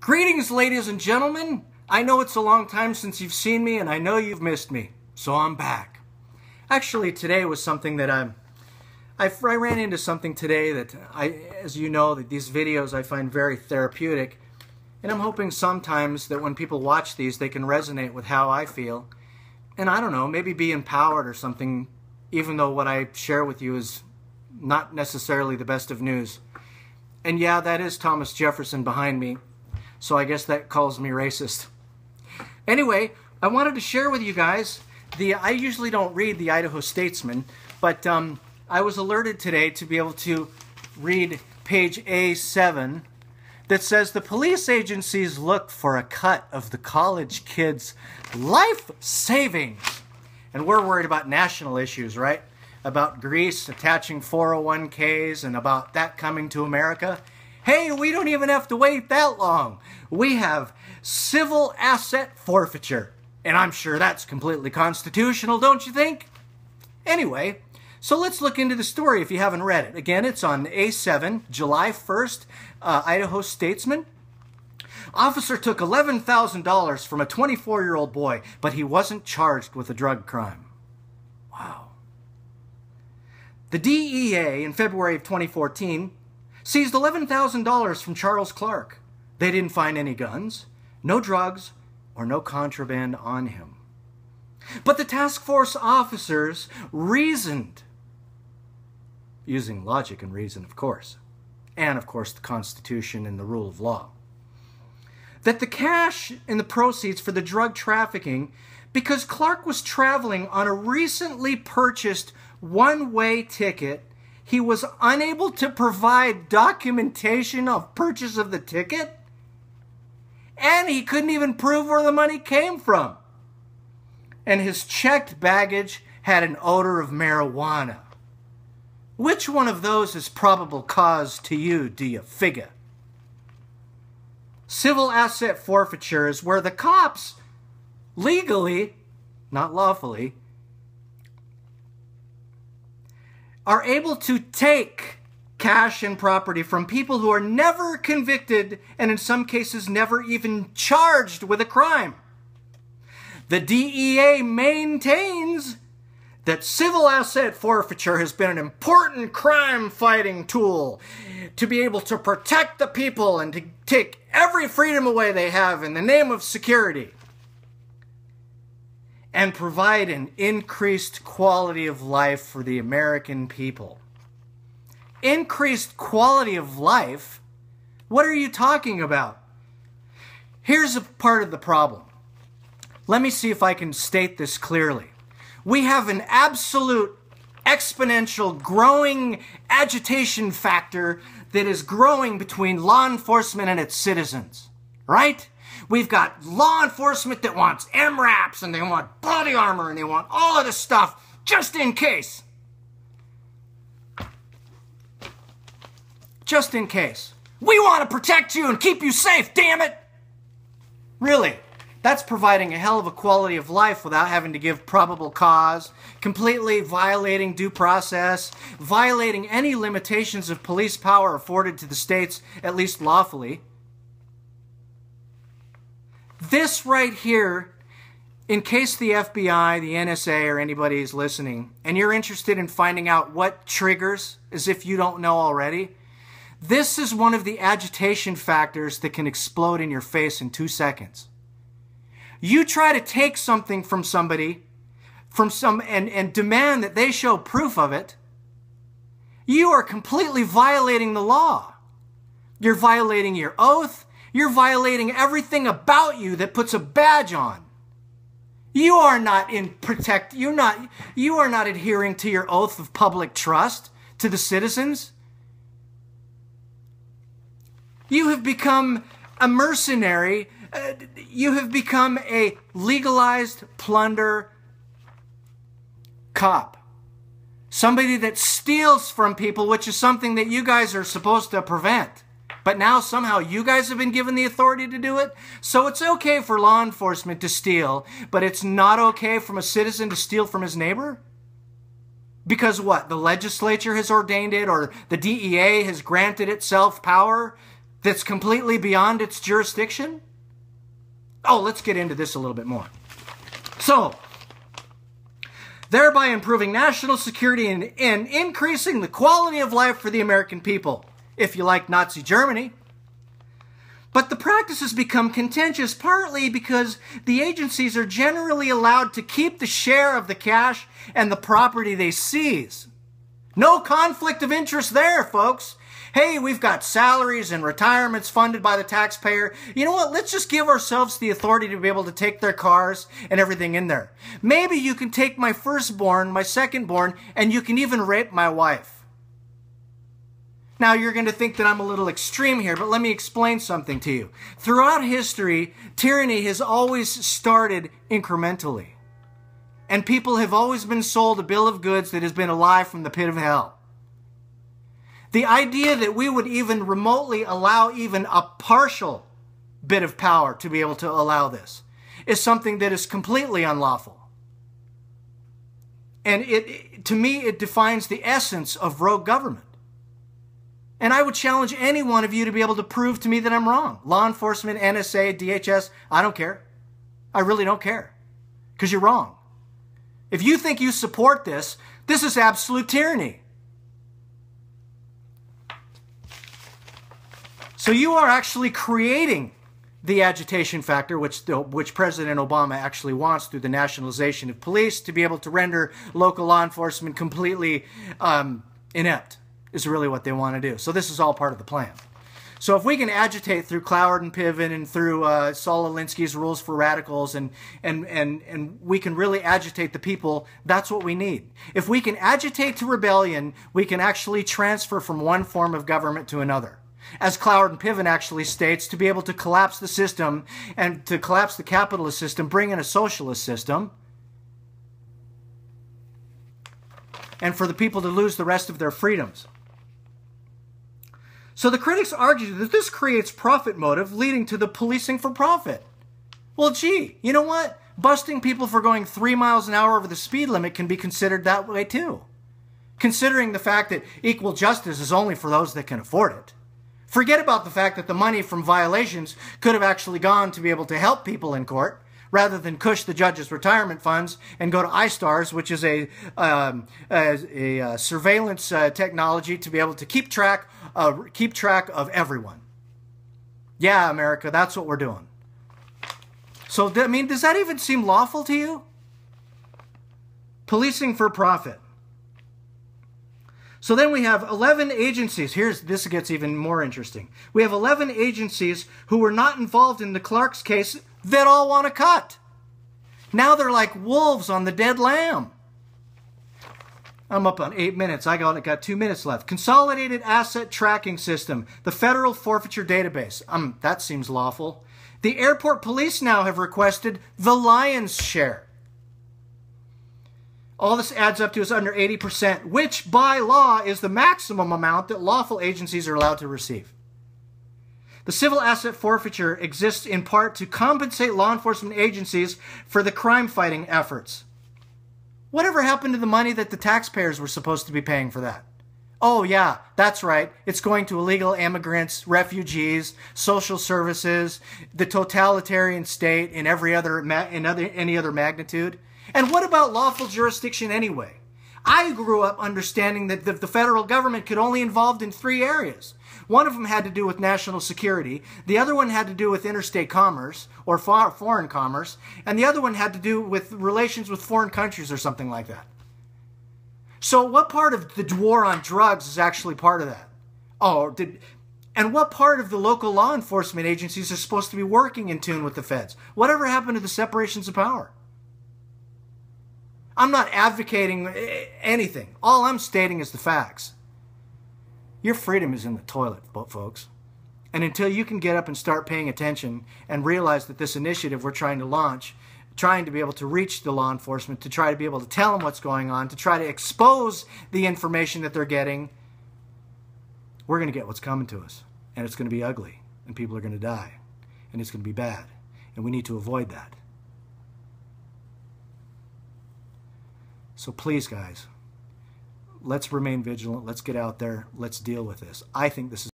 Greetings, ladies and gentlemen. I know it's a long time since you've seen me, and I know you've missed me, so I'm back. Actually, today was something that I ran into something today that as you know, that these videos I find very therapeutic, and I'm hoping sometimes that when people watch these, they can resonate with how I feel, and I don't know, maybe be empowered or something, even though what I share with you is not necessarily the best of news. And yeah, that is Thomas Jefferson behind me. So I guess that calls me racist. Anyway, I wanted to share with you guys, I usually don't read the Idaho Statesman, but I was alerted today to be able to read page A7 that says the police agencies look for a cut of the college kids' life savings. And we're worried about national issues, right? About Greece attaching 401ks and about that coming to America. Hey, we don't even have to wait that long. We have civil asset forfeiture. And I'm sure that's completely constitutional, don't you think? Anyway, so let's look into the story if you haven't read it. Again, it's on A7, July 1st, Idaho Statesman. Officer took $11,000 from a 24-year-old boy, but he wasn't charged with a drug crime. Wow. The DEA in February of 2014 seized $11,000 from Charles Clark. They didn't find any guns, no drugs, or no contraband on him. But the task force officers reasoned, using logic and reason, of course, and of course the Constitution and the rule of law, that the cash and the proceeds for the drug trafficking, because Clark was traveling on a recently purchased one-way ticket, he was unable to provide documentation of purchase of the ticket, and he couldn't even prove where the money came from. And his checked baggage had an odor of marijuana. Which one of those is probable cause to you, do you figure? Civil asset forfeiture is where the cops, legally, not lawfully, are able to take cash and property from people who are never convicted and in some cases never even charged with a crime. The DEA maintains that civil asset forfeiture has been an important crime-fighting tool to be able to protect the people and to take every freedom away they have in the name of security and provide an increased quality of life for the American people. Increased quality of life? What are you talking about? Here's a part of the problem. Let me see if I can state this clearly. We have an absolute exponential growing agitation factor that is growing between law enforcement and its citizens, right? We've got law enforcement that wants MRAPs and they want body armor and they want all of this stuff just in case. Just in case. We want to protect you and keep you safe, damn it! Really, that's providing a hell of a quality of life without having to give probable cause, completely violating due process, violating any limitations of police power afforded to the states, at least lawfully. This right here, in case the FBI, the NSA, or anybody is listening, and you're interested in finding out what triggers, as if you don't know already, this is one of the agitation factors that can explode in your face in 2 seconds. You try to take something from somebody, and demand that they show proof of it, you are completely violating the law. You're violating your oath. You're violating everything about you that puts a badge on. You are not you are not adhering to your oath of public trust to the citizens. You have become a mercenary. You have become a legalized plunder cop. Somebody that steals from people, which is something that you guys are supposed to prevent. But now somehow you guys have been given the authority to do it. So it's okay for law enforcement to steal, but it's not okay from a citizen to steal from his neighbor? Because what? The legislature has ordained it, or the DEA has granted itself power that's completely beyond its jurisdiction? Oh, let's get into this a little bit more. So, thereby improving national security and increasing the quality of life for the American people, if you like Nazi Germany. But the practice has become contentious partly because the agencies are generally allowed to keep the share of the cash and the property they seize. No conflict of interest there, folks. Hey, we've got salaries and retirements funded by the taxpayer. You know what? Let's just give ourselves the authority to be able to take their cars and everything in there. Maybe you can take my firstborn, my secondborn, and you can even rape my wife. Now, you're going to think that I'm a little extreme here, but let me explain something to you. Throughout history, tyranny has always started incrementally. And people have always been sold a bill of goods that has been a lie from the pit of hell. The idea that we would even remotely allow even a partial bit of power to be able to allow this is something that is completely unlawful. And to me, it defines the essence of rogue government. And I would challenge any one of you to be able to prove to me that I'm wrong. Law enforcement, NSA, DHS, I don't care. I really don't care. Because you're wrong. If you think you support this, this is absolute tyranny. So you are actually creating the agitation factor, which President Obama actually wants through the nationalization of police to be able to render local law enforcement completely inept, is really what they want to do. So this is all part of the plan. So if we can agitate through Cloward and Piven and through Saul Alinsky's rules for radicals and we can really agitate the people, that's what we need. If we can agitate to rebellion, we can actually transfer from one form of government to another. As Cloward and Piven actually states, to be able to collapse the system and to collapse the capitalist system, bring in a socialist system, and for the people to lose the rest of their freedoms. So the critics argue that this creates profit motive leading to the policing for profit. Well, gee, you know what? Busting people for going 3 miles an hour over the speed limit can be considered that way too. Considering the fact that equal justice is only for those that can afford it. Forget about the fact that the money from violations could have actually gone to be able to help people in court, rather than cush the judges' retirement funds and go to iStars, which is a surveillance technology to be able to keep track of everyone. Yeah, America, that's what we're doing. So, I mean, does that even seem lawful to you? Policing for profit. So then we have 11 agencies. This gets even more interesting. We have 11 agencies who were not involved in the Clark's case that all want to cut. Now they're like wolves on the dead lamb. I'm up on 8 minutes. I got 2 minutes left. Consolidated Asset Tracking System, the Federal Forfeiture Database. That seems lawful. The airport police now have requested the lion's share. All this adds up to is under 80%, which by law is the maximum amount that lawful agencies are allowed to receive. The civil asset forfeiture exists in part to compensate law enforcement agencies for the crime-fighting efforts. Whatever happened to the money that the taxpayers were supposed to be paying for that? Oh yeah, that's right. It's going to illegal immigrants, refugees, social services, the totalitarian state in any other magnitude. And what about lawful jurisdiction anyway? I grew up understanding that the federal government could only involved in 3 areas. One of them had to do with national security. The other one had to do with interstate commerce or foreign commerce. And the other one had to do with relations with foreign countries or something like that. So what part of the war on drugs is actually part of that? And what part of the local law enforcement agencies are supposed to be working in tune with the feds? Whatever happened to the separations of power? I'm not advocating anything. All I'm stating is the facts. Your freedom is in the toilet, folks. And until you can get up and start paying attention and realize that this initiative we're trying to launch, trying to be able to reach the law enforcement, to try to be able to tell them what's going on, to try to expose the information that they're getting, we're going to get what's coming to us. And it's going to be ugly. And people are going to die. And it's going to be bad. And we need to avoid that. So please, guys, let's remain vigilant. Let's get out there. Let's deal with this. I think this is